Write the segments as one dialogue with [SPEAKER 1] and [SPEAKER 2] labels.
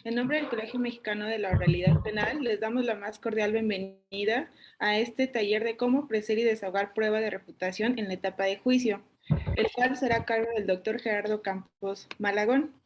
[SPEAKER 1] En nombre del Colegio Mexicano de la Oralidad Penal, les damos la más cordial bienvenida a este taller de cómo ofrecer y desahogar prueba de refutación en la etapa de juicio, el cual será a cargo del doctor Gerardo Campos Malagón.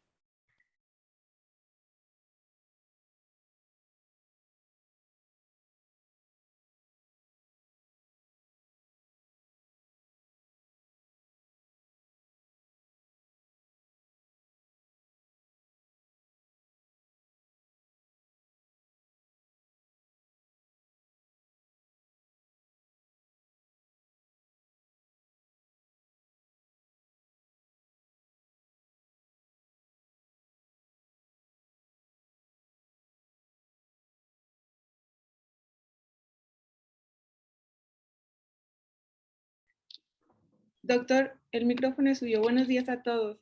[SPEAKER 1] Doctor, el micrófono es suyo. Buenos días a todos.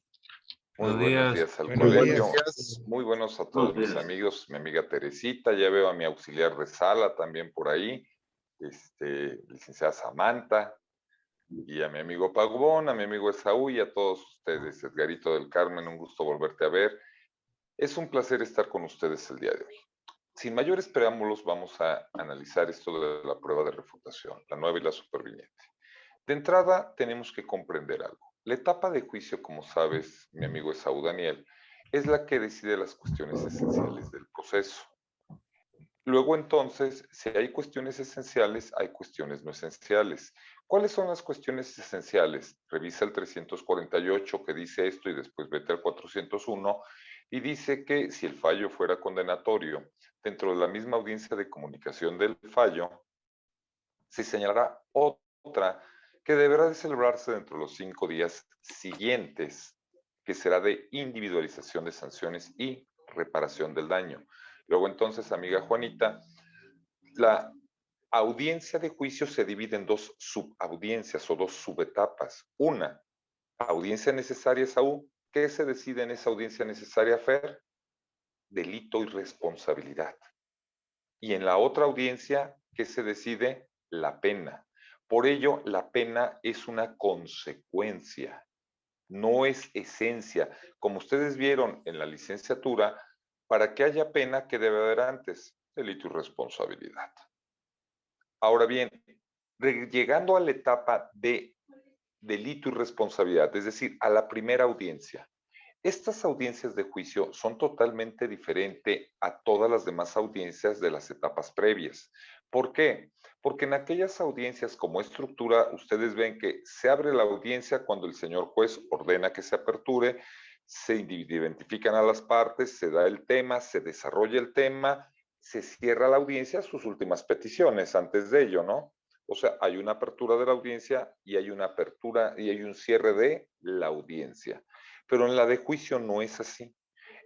[SPEAKER 2] Muy buenos días al
[SPEAKER 3] Buenos
[SPEAKER 2] colegio.
[SPEAKER 3] días.
[SPEAKER 2] Muy buenos a todos mis amigos, mi amiga Teresita, ya veo a mi auxiliar de sala también por ahí, licenciada Samantha, y a mi amigo Pagubón, a mi amigo Esaú y a todos ustedes, Edgarito del Carmen, un gusto volverte a ver. Es un placer estar con ustedes el día de hoy. Sin mayores preámbulos, vamos a analizar esto de la prueba de refutación, la nueva y la superviniente. De entrada, tenemos que comprender algo. La etapa de juicio, como sabes, mi amigo Esaú Daniel, es la que decide las cuestiones esenciales del proceso. Luego, entonces, si hay cuestiones esenciales, hay cuestiones no esenciales. ¿Cuáles son las cuestiones esenciales? Revisa el 348 que dice esto y después vete al 401 y dice que si el fallo fuera condenatorio, dentro de la misma audiencia de comunicación del fallo, se señalará otra que deberá de celebrarse dentro de los 5 días siguientes, que será de individualización de sanciones y reparación del daño. Luego entonces, amiga Juanita, la audiencia de juicio se divide en dos subaudiencias o dos subetapas. Una, audiencia necesaria, Saúl. ¿Qué se decide en esa audiencia necesaria, Fer? Delito y responsabilidad. Y en la otra audiencia, ¿qué se decide? La pena. Por ello, la pena es una consecuencia, no es esencia. Como ustedes vieron en la licenciatura, para que haya pena, ¿qué debe haber antes? Delito y responsabilidad. Ahora bien, llegando a la etapa de delito y responsabilidad, es decir, a la primera audiencia, estas audiencias de juicio son totalmente diferentes a todas las demás audiencias de las etapas previas. ¿Por qué? Porque en aquellas audiencias como estructura, ustedes ven que se abre la audiencia cuando el señor juez ordena que se aperture, se identifican a las partes, se da el tema, se desarrolla el tema, se cierra la audiencia, sus últimas peticiones antes de ello, ¿no? O sea, hay una apertura de la audiencia y hay una apertura y hay un cierre de la audiencia. Pero en la de juicio no es así.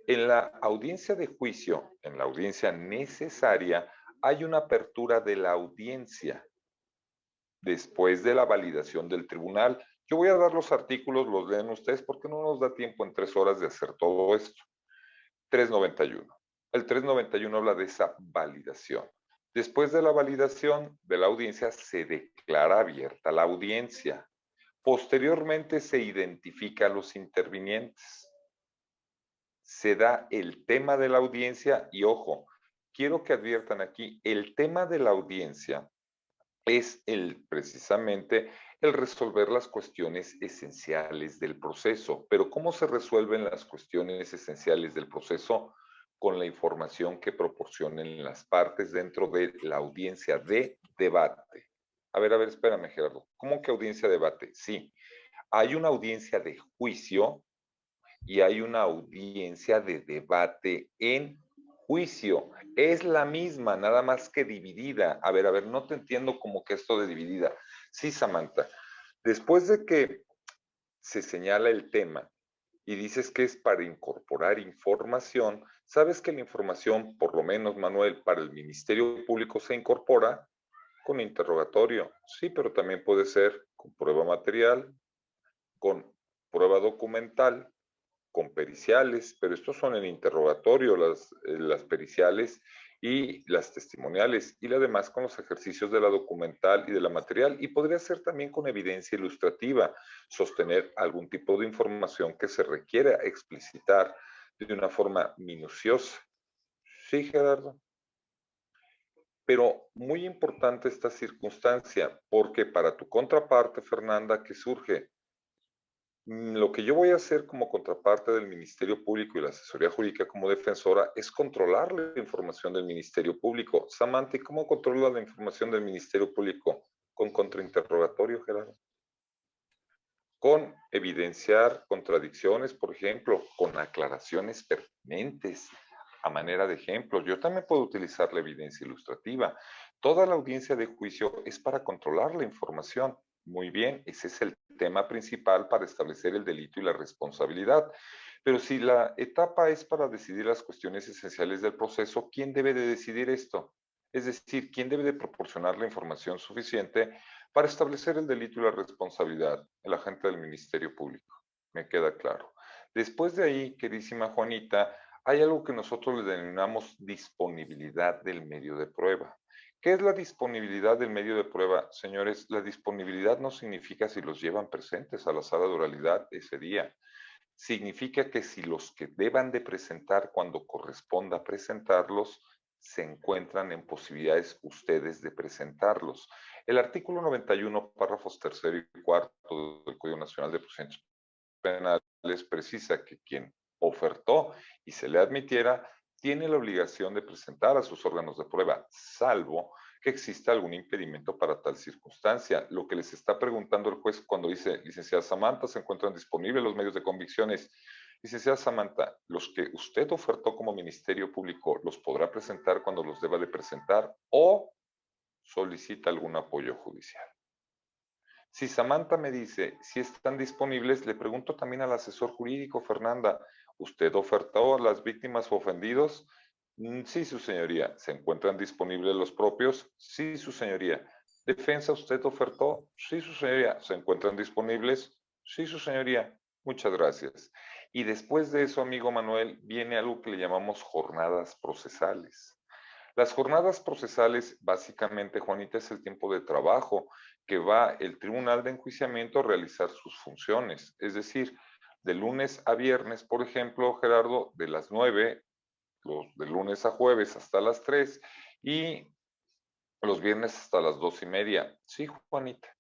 [SPEAKER 2] En la audiencia de juicio, en la audiencia necesaria, hay una apertura de la audiencia después de la validación del tribunal. Yo voy a dar los artículos, los leen ustedes porque no nos da tiempo en 3 horas de hacer todo esto. 391. El 391 habla de esa validación. Después de la validación de la audiencia se declara abierta la audiencia. Posteriormente se identifica a los intervinientes. Se da el tema de la audiencia y ojo, quiero que adviertan aquí, el tema de la audiencia es precisamente el resolver las cuestiones esenciales del proceso. Pero ¿cómo se resuelven las cuestiones esenciales del proceso? Con la información que proporcionen las partes dentro de la audiencia de debate. A ver, espérame, Gerardo. ¿Cómo que audiencia de debate? Sí, hay una audiencia de juicio y hay una audiencia de debate en juicio. Es la misma, nada más que dividida. A ver, no te entiendo como que esto de dividida. Sí, Samantha, después de que se señala el tema y dices que es para incorporar información, sabes que la información, por lo menos, Manuel, para el Ministerio Público se incorpora con interrogatorio. Sí, pero también puede ser con prueba material, con prueba documental, con periciales, pero estos son en interrogatorio, las periciales y las testimoniales, y la demás con los ejercicios de la documental y de la material, y podría ser también con evidencia ilustrativa, sostener algún tipo de información que se requiera explicitar de una forma minuciosa. Sí, Gerardo. Pero muy importante esta circunstancia, porque para tu contraparte, Fernanda, ¿qué surge? Lo que yo voy a hacer como contraparte del Ministerio Público y la asesoría jurídica como defensora es controlar la información del Ministerio Público. Samantha, ¿y cómo controla la información del Ministerio Público? Con contrainterrogatorio, Gerardo. Con evidenciar contradicciones, por ejemplo, con aclaraciones pertinentes. A manera de ejemplo, yo también puedo utilizar la evidencia ilustrativa. Toda la audiencia de juicio es para controlar la información. Muy bien, ese es el tema principal para establecer el delito y la responsabilidad. Pero si la etapa es para decidir las cuestiones esenciales del proceso, ¿quién debe de decidir esto? Es decir, ¿quién debe de proporcionar la información suficiente para establecer el delito y la responsabilidad? El agente del Ministerio Público. Me queda claro. Después de ahí, queridísima Juanita, hay algo que nosotros le denominamos disponibilidad del medio de prueba. ¿Qué es la disponibilidad del medio de prueba? Señores, la disponibilidad no significa si los llevan presentes a la sala de oralidad ese día. Significa que si los que deban de presentar cuando corresponda presentarlos se encuentran en posibilidades ustedes de presentarlos. El artículo 91, párrafos tercero y cuarto del Código Nacional de Procedimientos Penales precisa que quien ofertó y se le admitiera tiene la obligación de presentar a sus órganos de prueba, salvo que exista algún impedimento para tal circunstancia. Lo que les está preguntando el juez cuando dice, licenciada Samantha, ¿se encuentran disponibles los medios de convicciones? Licenciada Samantha, los que usted ofertó como Ministerio Público, ¿los podrá presentar cuando los deba de presentar o solicita algún apoyo judicial? Si Samantha me dice si están disponibles, le pregunto también al asesor jurídico, Fernanda, ¿usted ofertó a las víctimas o ofendidos? Sí, su señoría. ¿Se encuentran disponibles los propios? Sí, su señoría. ¿Defensa usted ofertó? Sí, su señoría. ¿Se encuentran disponibles? Sí, su señoría. Muchas gracias. Y después de eso, amigo Manuel, viene algo que le llamamos jornadas procesales. Las jornadas procesales, básicamente, Juanita, es el tiempo de trabajo que va el tribunal de enjuiciamiento a realizar sus funciones. Es decir, de lunes a viernes, por ejemplo, Gerardo, de las 9, de lunes a jueves hasta las 3 y los viernes hasta las 2:30. Sí, Juanita.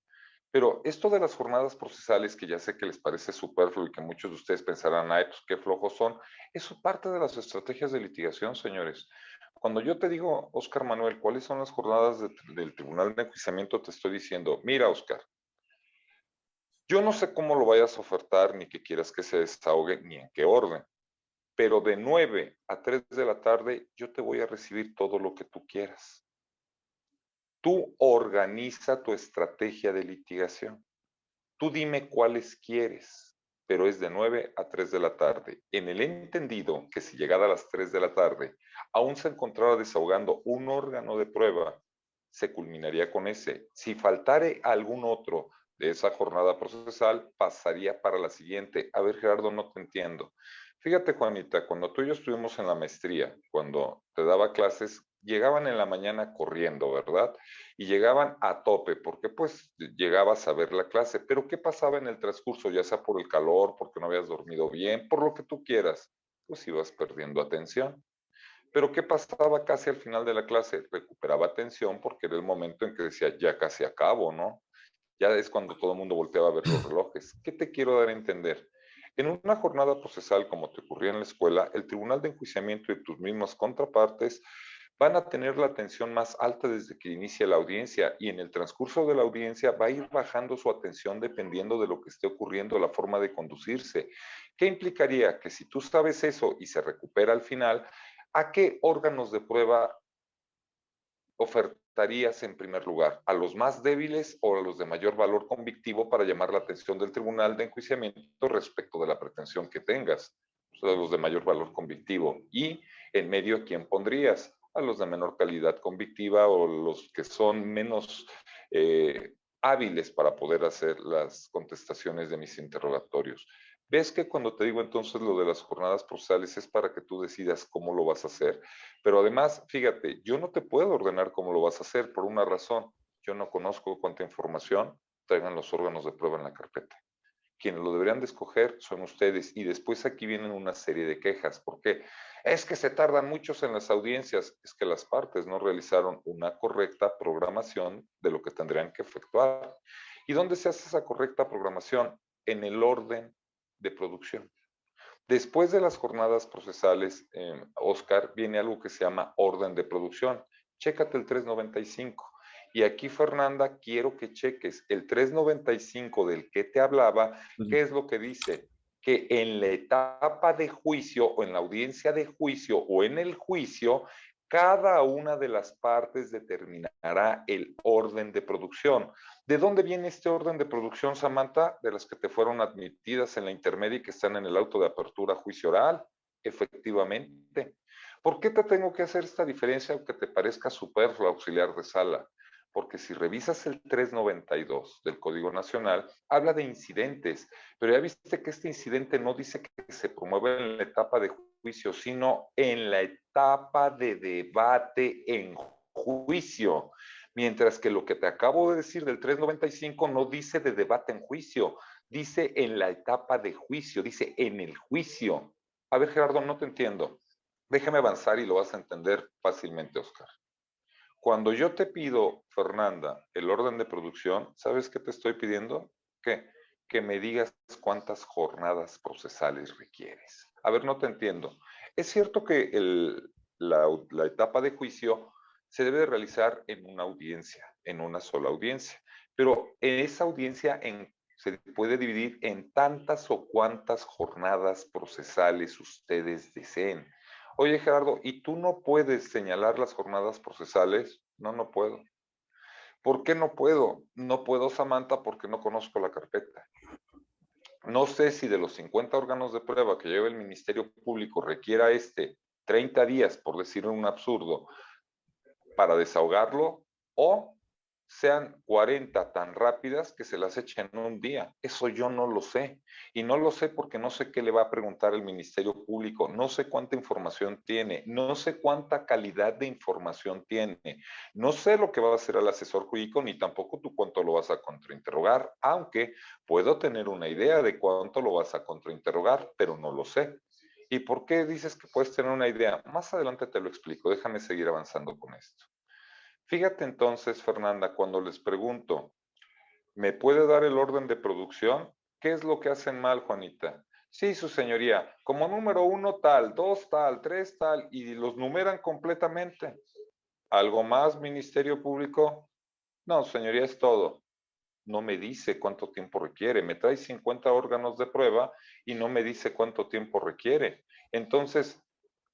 [SPEAKER 2] Pero esto de las jornadas procesales, que ya sé que les parece superfluo y que muchos de ustedes pensarán, ay, pues qué flojos son, eso parte de las estrategias de litigación, señores. Cuando yo te digo, Óscar Manuel, ¿cuáles son las jornadas del Tribunal de Enjuiciamiento? Te estoy diciendo, mira, Óscar, yo no sé cómo lo vayas a ofertar, ni que quieras que se desahogue, ni en qué orden, pero de 9 a 3 de la tarde yo te voy a recibir todo lo que tú quieras. Tú organiza tu estrategia de litigación. Tú dime cuáles quieres, pero es de 9 a 3 de la tarde. En el entendido que si llegada a las 3 de la tarde aún se encontrara desahogando un órgano de prueba, se culminaría con ese. Si faltare algún otro de esa jornada procesal, pasaría para la siguiente. A ver, Gerardo, no te entiendo. Fíjate, Juanita, cuando tú y yo estuvimos en la maestría, cuando te daba clases, llegaban en la mañana corriendo, ¿verdad? Y llegaban a tope, porque pues llegabas a ver la clase, pero ¿qué pasaba en el transcurso? Ya sea por el calor, porque no habías dormido bien, por lo que tú quieras, pues ibas perdiendo atención. Pero ¿qué pasaba casi al final de la clase? Recuperaba atención porque era el momento en que decía, ya casi acabo, ¿no? Ya es cuando todo el mundo volteaba a ver los relojes. ¿Qué te quiero dar a entender? En una jornada procesal como te ocurría en la escuela, el Tribunal de Enjuiciamiento y tus mismas contrapartes van a tener la atención más alta desde que inicia la audiencia y en el transcurso de la audiencia va a ir bajando su atención dependiendo de lo que esté ocurriendo, la forma de conducirse. ¿Qué implicaría? Que si tú sabes eso y se recupera al final, ¿a qué órganos de prueba ofertarías en primer lugar? ¿A los más débiles o a los de mayor valor convictivo para llamar la atención del tribunal de enjuiciamiento respecto de la pretensión que tengas? O sea, los de mayor valor convictivo. Y en medio, ¿a quién pondrías? A los de menor calidad convictiva o los que son menos hábiles para poder hacer las contestaciones de mis interrogatorios. ¿Ves que cuando te digo entonces lo de las jornadas procesales es para que tú decidas cómo lo vas a hacer? Pero además, fíjate, yo no te puedo ordenar cómo lo vas a hacer por una razón. Yo no conozco cuánta información traigan los órganos de prueba en la carpeta. Quienes lo deberían de escoger son ustedes. Y después aquí vienen una serie de quejas. ¿Por qué? Es que se tardan muchos en las audiencias. Es que las partes no realizaron una correcta programación de lo que tendrían que efectuar. ¿Y dónde se hace esa correcta programación? En el orden de producción. Después de las jornadas procesales, Oscar, viene algo que se llama orden de producción. Chécate el 395. Y aquí, Fernanda, quiero que cheques el 395 del que te hablaba. ¿Qué es lo que dice? Que en la etapa de juicio o en la audiencia de juicio o en el juicio, cada una de las partes determinará el orden de producción. ¿De dónde viene este orden de producción, Samantha? De las que te fueron admitidas en la intermedia y que están en el auto de apertura a juicio oral. Efectivamente. ¿Por qué te tengo que hacer esta diferencia aunque te parezca superfluo, auxiliar de sala? Porque si revisas el 392 del Código Nacional, habla de incidentes, pero ya viste que este incidente no dice que se promueve en la etapa de juicio, sino en la etapa de debate en juicio. Mientras que lo que te acabo de decir del 395 no dice de debate en juicio, dice en la etapa de juicio, dice en el juicio. A ver, Gerardo, no te entiendo. Déjame avanzar y lo vas a entender fácilmente, Oscar. Cuando yo te pido, Fernanda, el orden de producción, ¿sabes qué te estoy pidiendo? ¿Qué? Que me digas cuántas jornadas procesales requieres. A ver, no te entiendo. Es cierto que la etapa de juicio se debe de realizar en una audiencia, en una sola audiencia, pero en esa audiencia se puede dividir en tantas o cuantas jornadas procesales ustedes deseen. Oye, Gerardo, ¿y tú no puedes señalar las jornadas procesales? No, no puedo. ¿Por qué no puedo? No puedo, Samantha, porque no conozco la carpeta. No sé si de los 50 órganos de prueba que lleva el Ministerio Público requiera 30 días, por decir un absurdo, para desahogarlo, o sean 40 tan rápidas que se las echen en un día. Eso yo no lo sé. Y no lo sé porque no sé qué le va a preguntar el Ministerio Público, no sé cuánta información tiene, no sé cuánta calidad de información tiene, no sé lo que va a hacer el asesor jurídico, ni tampoco tú cuánto lo vas a contrainterrogar, aunque puedo tener una idea de cuánto lo vas a contrainterrogar, pero no lo sé. ¿Y por qué dices que puedes tener una idea? Más adelante te lo explico, déjame seguir avanzando con esto. Fíjate entonces, Fernanda, cuando les pregunto, ¿me puede dar el orden de producción? ¿Qué es lo que hacen mal, Juanita? Sí, su señoría, como número 1 tal, 2 tal, 3 tal, y los numeran completamente. ¿Algo más, Ministerio Público? No, señoría, es todo. No me dice cuánto tiempo requiere. Me trae 50 órganos de prueba y no me dice cuánto tiempo requiere. Entonces,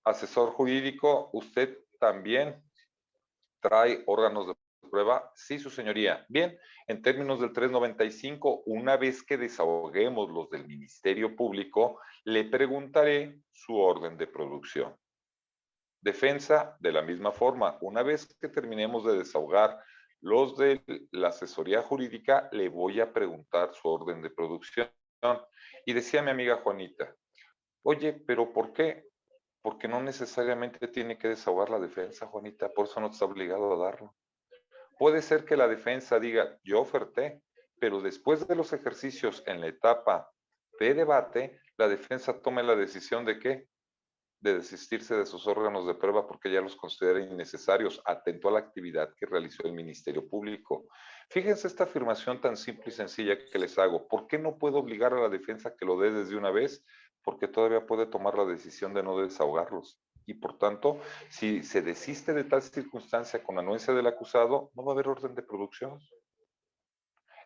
[SPEAKER 2] asesor jurídico, usted también trae órganos de prueba. Sí, su señoría. Bien, en términos del 395, una vez que desahoguemos los del Ministerio Público, le preguntaré su orden de producción. Defensa, de la misma forma, una vez que terminemos de desahogar los de la asesoría jurídica, le voy a preguntar su orden de producción. Y decía mi amiga Juanita, oye, pero ¿por qué? Porque no necesariamente tiene que desahogar la defensa, Juanita, por eso no está obligado a darlo. Puede ser que la defensa diga, yo oferté, pero después de los ejercicios en la etapa de debate, la defensa tome la decisión de qué? De desistirse de sus órganos de prueba porque ya los considera innecesarios, atento a la actividad que realizó el Ministerio Público. Fíjense esta afirmación tan simple y sencilla que les hago. ¿Por qué no puedo obligar a la defensa que lo dé desde una vez? Porque todavía puede tomar la decisión de no desahogarlos. Y por tanto, si se desiste de tal circunstancia con anuencia del acusado, no va a haber orden de producción.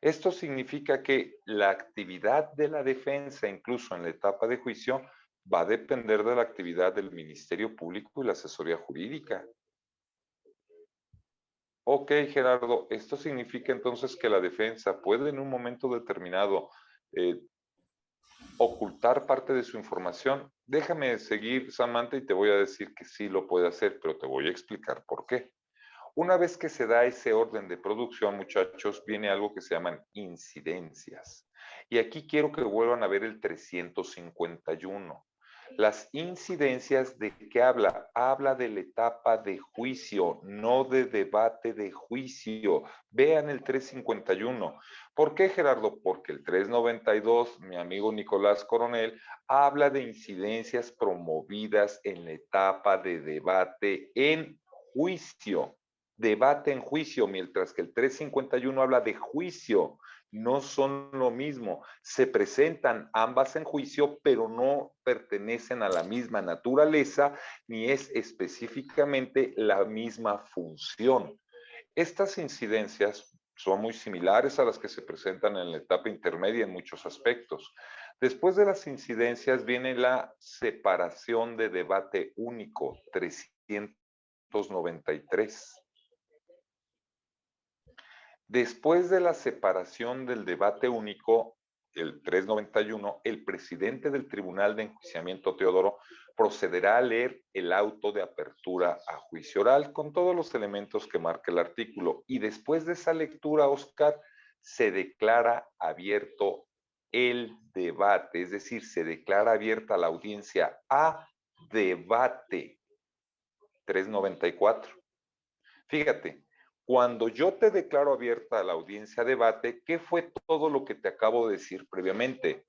[SPEAKER 2] Esto significa que la actividad de la defensa, incluso en la etapa de juicio, va a depender de la actividad del Ministerio Público y la asesoría jurídica. Ok, Gerardo, esto significa entonces que la defensa puede en un momento determinado ocultar parte de su información. Déjame seguir, Samantha, y te voy a decir que sí lo puede hacer, pero te voy a explicar por qué. Una vez que se da ese orden de producción, muchachos, viene algo que se llaman incidencias. Y aquí quiero que vuelvan a ver el 351. Las incidencias, ¿de qué habla? Habla de la etapa de juicio, no de debate de juicio. Vean el 351. ¿Por qué, Gerardo? Porque el 392, mi amigo Nicolás Coronel, habla de incidencias promovidas en la etapa de debate en juicio. Debate en juicio, mientras que el 351 habla de juicio. No son lo mismo. Se presentan ambas en juicio, pero no pertenecen a la misma naturaleza ni es específicamente la misma función. Estas incidencias son muy similares a las que se presentan en la etapa intermedia en muchos aspectos. Después de las incidencias viene la separación de debate único, 393. Después de la separación del debate único, el 391, el presidente del Tribunal de Enjuiciamiento, Teodoro, procederá a leer el auto de apertura a juicio oral con todos los elementos que marca el artículo. Y después de esa lectura, Oscar, se declara abierto el debate, es decir, se declara abierta la audiencia a debate. 394. Fíjate, cuando yo te declaro abierta a la audiencia a debate, ¿qué fue todo lo que te acabo de decir previamente?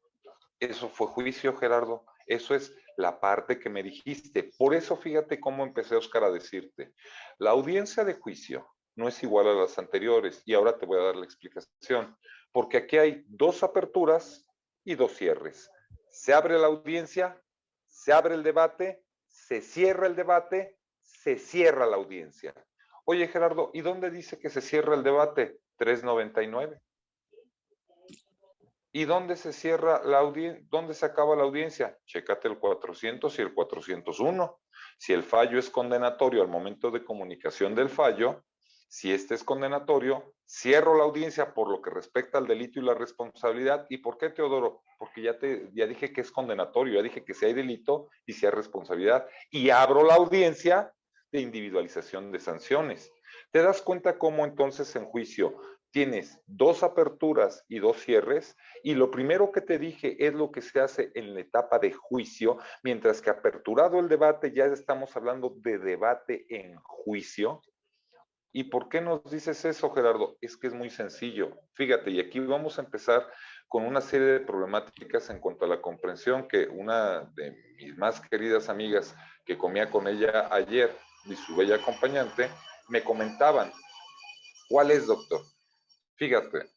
[SPEAKER 2] Eso fue juicio, Gerardo. Eso es la parte que me dijiste. Por eso fíjate cómo empecé, Oscar, a decirte. La audiencia de juicio no es igual a las anteriores y ahora te voy a dar la explicación. Porque aquí hay dos aperturas y dos cierres. Se abre la audiencia, se abre el debate, se cierra el debate, se cierra la audiencia. Oye, Gerardo, ¿y dónde dice que se cierra el debate? 399. ¿Y dónde se cierra la audiencia? ¿Dónde se acaba la audiencia? Chécate el 400 y el 401. Si el fallo es condenatorio al momento de comunicación del fallo, si este es condenatorio, cierro la audiencia por lo que respecta al delito y la responsabilidad. ¿Y por qué, Teodoro? Porque ya dije que es condenatorio, ya dije que si hay delito y si hay responsabilidad. Y abro la audiencia de individualización de sanciones. ¿Te das cuenta cómo entonces en juicio tienes dos aperturas y dos cierres? Y lo primero que te dije es lo que se hace en la etapa de juicio, mientras que aperturado el debate ya estamos hablando de debate en juicio. ¿Y por qué nos dices eso, Gerardo? Es que es muy sencillo. Fíjate, y aquí vamos a empezar con una serie de problemáticas en cuanto a la comprensión que una de mis más queridas amigas que comía con ella ayer y su bella acompañante me comentaban. ¿Cuál es, doctor? Fíjate,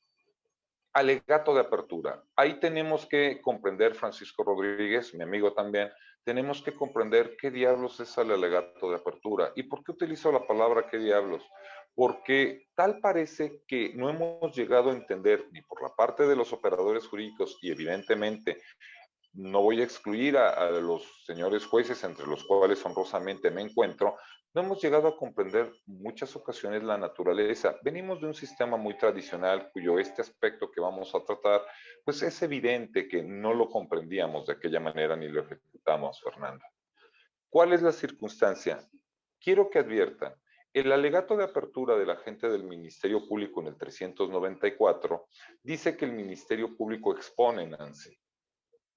[SPEAKER 2] alegato de apertura. Ahí tenemos que comprender, Francisco Rodríguez, mi amigo también, tenemos que comprender qué diablos es el alegato de apertura. ¿Y por qué utilizo la palabra qué diablos? Porque tal parece que no hemos llegado a entender, ni por la parte de los operadores jurídicos, y evidentemente no voy a excluir a los señores jueces, entre los cuales honrosamente me encuentro, no hemos llegado a comprender muchas ocasiones la naturaleza. Venimos de un sistema muy tradicional cuyo este aspecto que vamos a tratar, pues es evidente que no lo comprendíamos de aquella manera ni lo ejecutamos, Fernanda. ¿Cuál es la circunstancia? Quiero que adviertan, el alegato de apertura del agente del Ministerio Público en el 394 dice que el Ministerio Público expone, Nancy.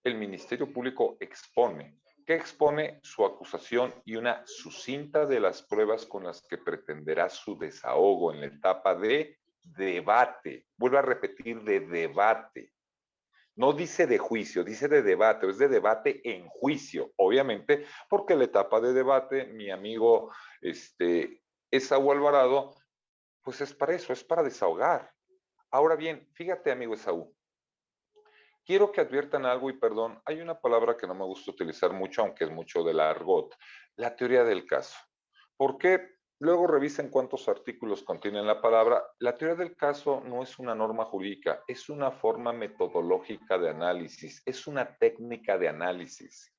[SPEAKER 2] El Ministerio Público expone. ¿Qué expone? Su acusación y una sucinta de las pruebas con las que pretenderá su desahogo en la etapa de debate. Vuelvo a repetir, de debate. No dice de juicio, dice de debate, es de debate en juicio, obviamente, porque la etapa de debate, mi amigo Esaú Alvarado, pues es para eso, es para desahogar. Ahora bien, fíjate, amigo Esaú, quiero que adviertan algo y perdón, hay una palabra que no me gusta utilizar mucho, aunque es mucho del argot, la teoría del caso. ¿Por qué? Luego revisen cuántos artículos contienen la palabra. La teoría del caso no es una norma jurídica, es una forma metodológica de análisis, es una técnica de análisis.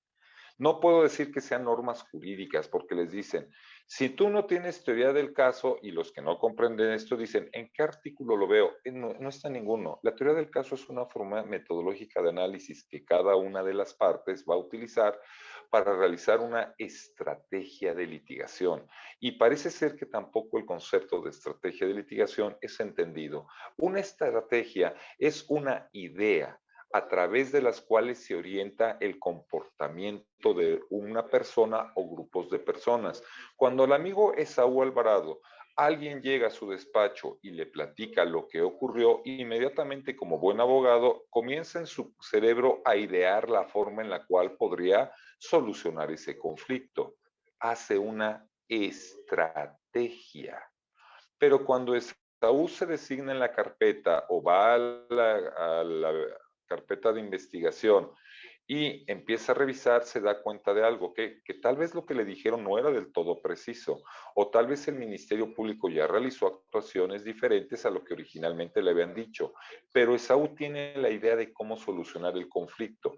[SPEAKER 2] No puedo decir que sean normas jurídicas porque les dicen, si tú no tienes teoría del caso y los que no comprenden esto dicen, ¿en qué artículo lo veo? No está en ninguno. La teoría del caso es una forma metodológica de análisis que cada una de las partes va a utilizar para realizar una estrategia de litigación. Y parece ser que tampoco el concepto de estrategia de litigación es entendido. Una estrategia es una idea. a través de las cuales se orienta el comportamiento de una persona o grupos de personas. Cuando el amigo Esaú Alvarado, alguien llega a su despacho y le platica lo que ocurrió, inmediatamente como buen abogado comienza en su cerebro a idear la forma en la cual podría solucionar ese conflicto. Hace una estrategia. Pero cuando Esaú se designa en la carpeta o va a la carpeta de investigación y empieza a revisar, se da cuenta de algo, que tal vez lo que le dijeron no era del todo preciso, o tal vez el Ministerio Público ya realizó actuaciones diferentes a lo que originalmente le habían dicho, pero Esaú tiene la idea de cómo solucionar el conflicto.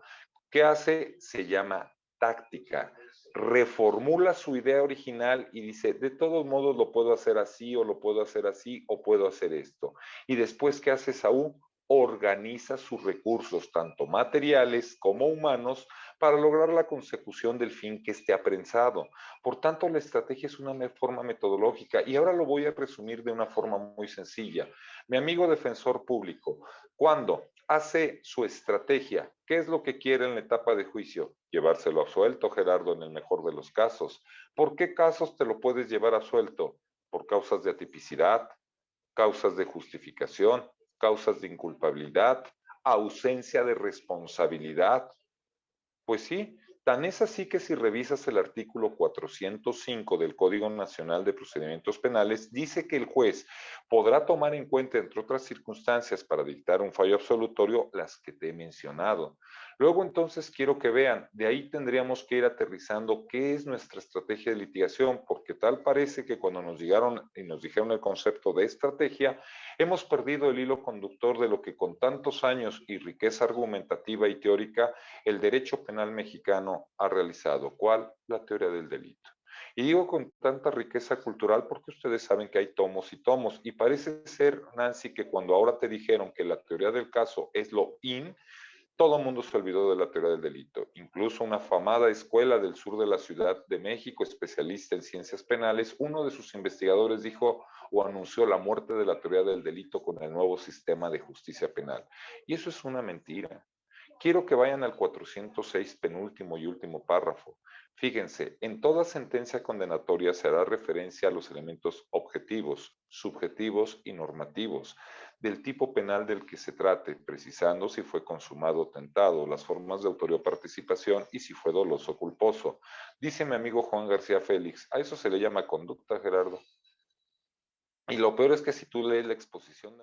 [SPEAKER 2] ¿Qué hace? Se llama táctica. Reformula su idea original y dice, de todos modos lo puedo hacer así, o lo puedo hacer así, o puedo hacer esto. Y después, ¿qué hace Saúl? Organiza sus recursos, tanto materiales como humanos, para lograr la consecución del fin que esté aprensado. Por tanto, la estrategia es una forma metodológica, y ahora lo voy a resumir de una forma muy sencilla. Mi amigo defensor público, ¿cuándo hace su estrategia? ¿Qué es lo que quiere en la etapa de juicio? Llevárselo a suelto, Gerardo, en el mejor de los casos. ¿Por qué casos te lo puedes llevar a suelto? Por causas de atipicidad, causas de justificación, causas de inculpabilidad, ausencia de responsabilidad. Pues sí, tan es así que si revisas el artículo 405 del Código Nacional de Procedimientos Penales, dice que el juez podrá tomar en cuenta, entre otras circunstancias, para dictar un fallo absolutorio, las que te he mencionado. Luego, entonces, quiero que vean, de ahí tendríamos que ir aterrizando qué es nuestra estrategia de litigación, porque tal parece que cuando nos llegaron y nos dijeron el concepto de estrategia, hemos perdido el hilo conductor de lo que con tantos años y riqueza argumentativa y teórica el derecho penal mexicano ha realizado. ¿Cuál? La teoría del delito. Y digo con tanta riqueza cultural porque ustedes saben que hay tomos y tomos, y parece ser, Nancy, que cuando ahora te dijeron que la teoría del caso es lo in, todo el mundo se olvidó de la teoría del delito. Incluso una afamada escuela del sur de la Ciudad de México, especialista en ciencias penales, uno de sus investigadores dijo o anunció la muerte de la teoría del delito con el nuevo sistema de justicia penal. Y eso es una mentira. Quiero que vayan al 406, penúltimo y último párrafo. Fíjense, en toda sentencia condenatoria se hará referencia a los elementos objetivos, subjetivos y normativos del tipo penal del que se trate, precisando si fue consumado o tentado, las formas de autoría o participación y si fue doloso o culposo. Dice mi amigo Juan García Félix, a eso se le llama conducta, Gerardo. Y lo peor es que si tú lees la exposición de